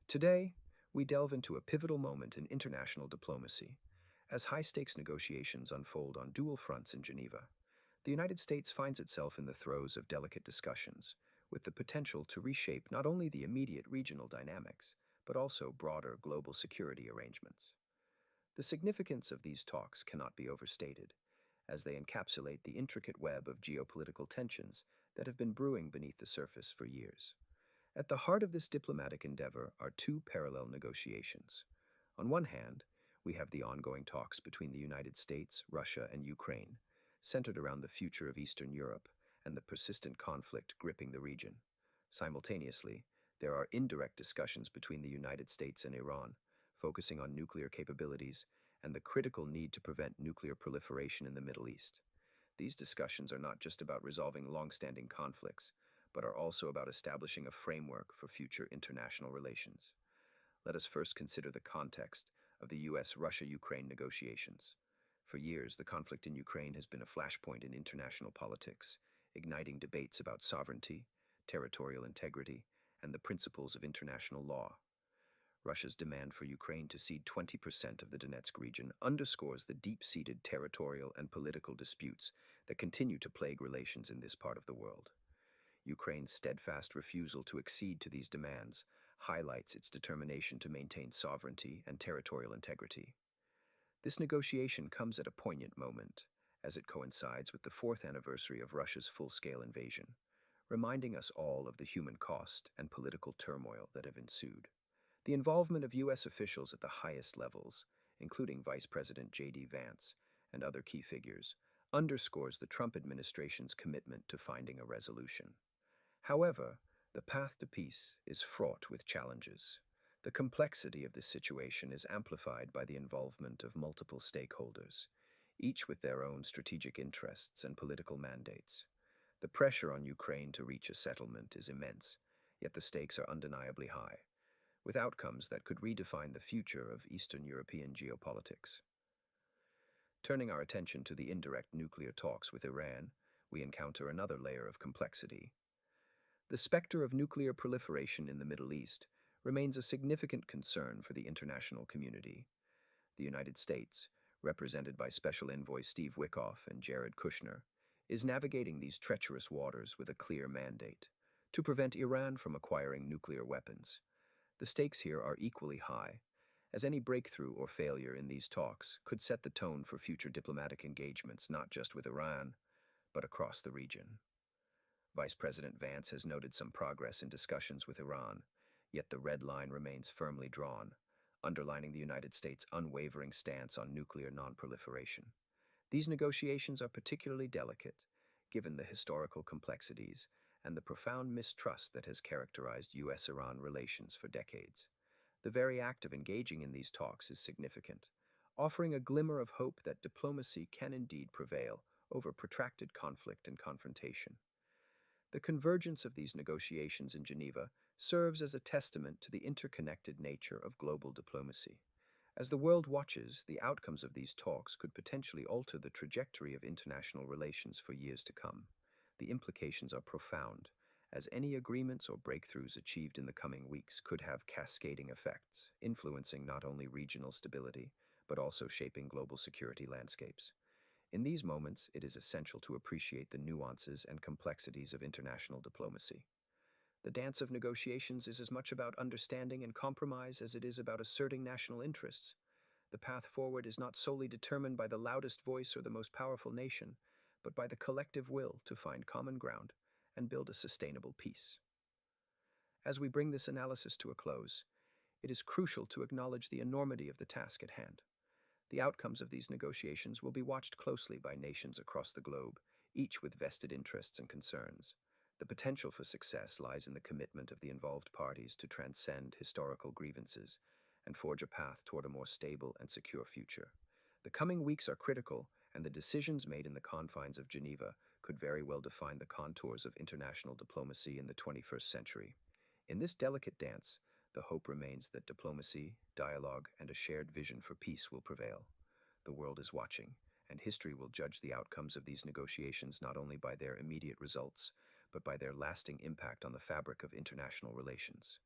Today, we delve into a pivotal moment in international diplomacy. As high-stakes negotiations unfold on dual fronts in Geneva, the United States finds itself in the throes of delicate discussions, with the potential to reshape not only the immediate regional dynamics, but also broader global security arrangements. The significance of these talks cannot be overstated, as they encapsulate the intricate web of geopolitical tensions that have been brewing beneath the surface for years. At the heart of this diplomatic endeavor are two parallel negotiations. On one hand, we have the ongoing talks between the United States, Russia, and Ukraine, centered around the future of Eastern Europe and the persistent conflict gripping the region. Simultaneously, there are indirect discussions between the United States and Iran, focusing on nuclear capabilities and the critical need to prevent nuclear proliferation in the Middle East. These discussions are not just about resolving long-standing conflicts, but are also about establishing a framework for future international relations. Let us first consider the context of the US-Russia-Ukraine negotiations. For years, the conflict in Ukraine has been a flashpoint in international politics, igniting debates about sovereignty, territorial integrity, and the principles of international law. Russia's demand for Ukraine to cede 20% of the Donetsk region underscores the deep-seated territorial and political disputes that continue to plague relations in this part of the world. Ukraine's steadfast refusal to accede to these demands highlights its determination to maintain sovereignty and territorial integrity. This negotiation comes at a poignant moment, as it coincides with the fourth anniversary of Russia's full-scale invasion, reminding us all of the human cost and political turmoil that have ensued. The involvement of U.S. officials at the highest levels, including Vice President J.D. Vance and other key figures, underscores the Trump administration's commitment to finding a resolution. However, the path to peace is fraught with challenges. The complexity of this situation is amplified by the involvement of multiple stakeholders, each with their own strategic interests and political mandates. The pressure on Ukraine to reach a settlement is immense, yet the stakes are undeniably high, with outcomes that could redefine the future of Eastern European geopolitics. Turning our attention to the indirect nuclear talks with Iran, we encounter another layer of complexity. The specter of nuclear proliferation in the Middle East remains a significant concern for the international community. The United States, represented by Special Envoy Steve Witkoff and Jared Kushner, is navigating these treacherous waters with a clear mandate: to prevent Iran from acquiring nuclear weapons. The stakes here are equally high, as any breakthrough or failure in these talks could set the tone for future diplomatic engagements not just with Iran, but across the region. Vice President Vance has noted some progress in discussions with Iran, yet the red line remains firmly drawn, underlining the United States' unwavering stance on nuclear non-proliferation. These negotiations are particularly delicate, given the historical complexities and the profound mistrust that has characterized U.S.-Iran relations for decades. The very act of engaging in these talks is significant, offering a glimmer of hope that diplomacy can indeed prevail over protracted conflict and confrontation. The convergence of these negotiations in Geneva serves as a testament to the interconnected nature of global diplomacy. As the world watches, the outcomes of these talks could potentially alter the trajectory of international relations for years to come. The implications are profound, as any agreements or breakthroughs achieved in the coming weeks could have cascading effects, influencing not only regional stability, but also shaping global security landscapes. In these moments, it is essential to appreciate the nuances and complexities of international diplomacy. The dance of negotiations is as much about understanding and compromise as it is about asserting national interests. The path forward is not solely determined by the loudest voice or the most powerful nation, but by the collective will to find common ground and build a sustainable peace. As we bring this analysis to a close, it is crucial to acknowledge the enormity of the task at hand. The outcomes of these negotiations will be watched closely by nations across the globe, each with vested interests and concerns. The potential for success lies in the commitment of the involved parties to transcend historical grievances and forge a path toward a more stable and secure future. The coming weeks are critical, and the decisions made in the confines of Geneva could very well define the contours of international diplomacy in the 21st century. In this delicate dance, the hope remains that diplomacy, dialogue, and a shared vision for peace will prevail. The world is watching, and history will judge the outcomes of these negotiations not only by their immediate results, but by their lasting impact on the fabric of international relations.